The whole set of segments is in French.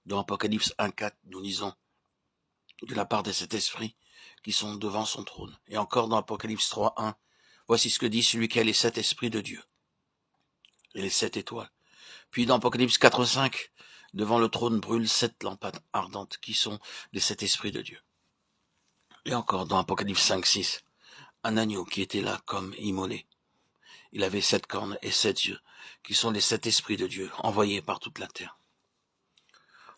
Dans Apocalypse 1.4, nous lisons de la part des sept esprits qui sont devant son trône. Et encore dans Apocalypse 3.1, voici ce que dit celui qui a les sept esprits de Dieu et les sept étoiles. Puis dans Apocalypse 4.5, devant le trône brûlent sept lampades ardentes qui sont les sept esprits de Dieu. Et encore dans Apocalypse 5.6, un agneau qui était là comme immolé. Il avait sept cornes et sept yeux, qui sont les sept esprits de Dieu, envoyés par toute la terre.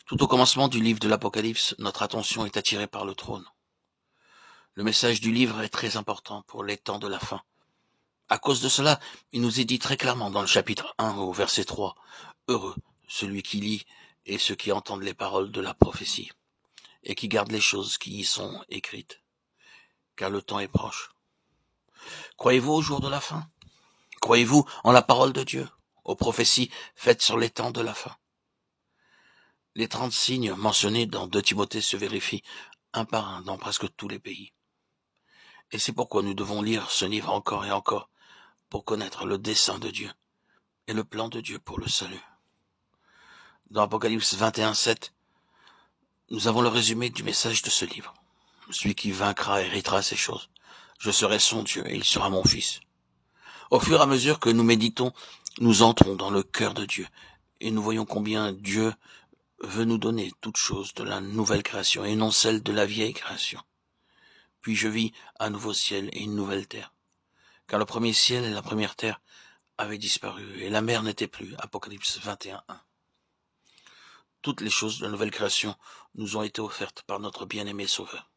Tout au commencement du livre de l'Apocalypse, notre attention est attirée par le trône. Le message du livre est très important pour les temps de la fin. À cause de cela, il nous est dit très clairement dans le chapitre 1 au verset 3, « Heureux celui qui lit et ceux qui entendent les paroles de la prophétie, et qui gardent les choses qui y sont écrites, car le temps est proche. » Croyez-vous au jour de la fin? Croyez-vous en la parole de Dieu, aux prophéties faites sur les temps de la fin? Les 30 signes mentionnés dans 2 Timothée se vérifient un par un dans presque tous les pays. Et c'est pourquoi nous devons lire ce livre encore et encore pour connaître le dessein de Dieu et le plan de Dieu pour le salut. Dans Apocalypse 21.7, nous avons le résumé du message de ce livre. Celui qui vaincra héritera ces choses. Je serai son Dieu et il sera mon fils. Au fur et à mesure que nous méditons, nous entrons dans le cœur de Dieu et nous voyons combien Dieu veut nous donner toutes choses de la nouvelle création et non celle de la vieille création. Puis je vis un nouveau ciel et une nouvelle terre, car le premier ciel et la première terre avaient disparu et la mer n'était plus. Apocalypse 21.1. Toutes les choses de la nouvelle création nous ont été offertes par notre bien-aimé Sauveur.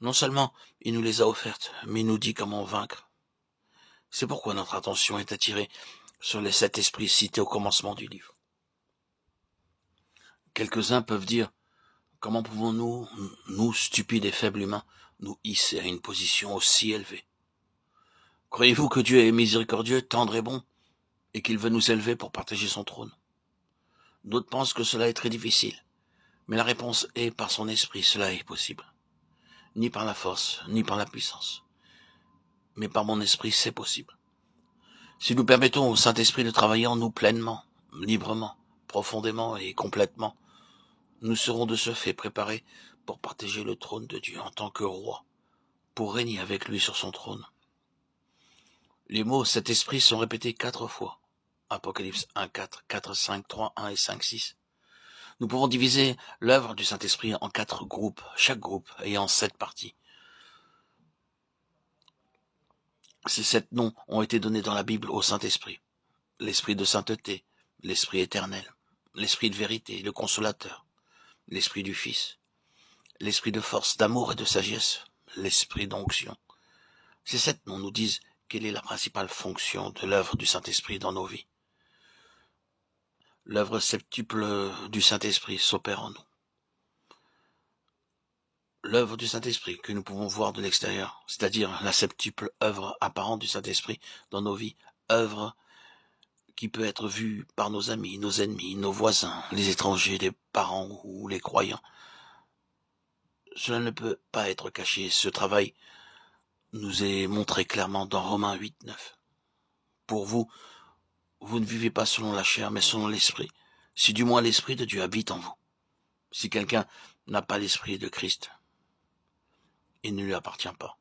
Non seulement il nous les a offertes, mais il nous dit comment vaincre. C'est pourquoi notre attention est attirée sur les 7 esprits cités au commencement du livre. Quelques-uns peuvent dire, comment pouvons-nous, nous stupides et faibles humains, nous hisser à une position aussi élevée? Croyez-vous que Dieu est miséricordieux, tendre et bon, et qu'il veut nous élever pour partager son trône? D'autres pensent que cela est très difficile, mais la réponse est par son esprit, cela est possible. Ni par la force, ni par la puissance, mais par mon esprit, c'est possible. Si nous permettons au Saint-Esprit de travailler en nous pleinement, librement, profondément et complètement, nous serons de ce fait préparés pour partager le trône de Dieu en tant que roi, pour régner avec lui sur son trône. Les mots « cet esprit » sont répétés 4 fois. Apocalypse 1.4, 4.5, 3.1 et 5.6. Nous pouvons diviser l'œuvre du Saint-Esprit en 4 groupes, chaque groupe ayant 7 parties. Ces 7 noms ont été donnés dans la Bible au Saint-Esprit. L'Esprit de sainteté, l'Esprit éternel, l'Esprit de vérité, le Consolateur, l'Esprit du Fils, l'Esprit de force, d'amour et de sagesse, l'Esprit d'onction. Ces 7 noms nous disent quelle est la principale fonction de l'œuvre du Saint-Esprit dans nos vies. L'œuvre septuple du Saint-Esprit s'opère en nous. L'œuvre du Saint-Esprit que nous pouvons voir de l'extérieur, c'est-à-dire la septuple œuvre apparente du Saint-Esprit dans nos vies, œuvre qui peut être vue par nos amis, nos ennemis, nos voisins, les étrangers, les parents ou les croyants. Cela ne peut pas être caché. Ce travail nous est montré clairement dans Romains 8.9. Pour vous, vous ne vivez pas selon la chair, mais selon l'Esprit, si du moins l'Esprit de Dieu habite en vous. Si quelqu'un n'a pas l'Esprit de Christ, il ne lui appartient pas.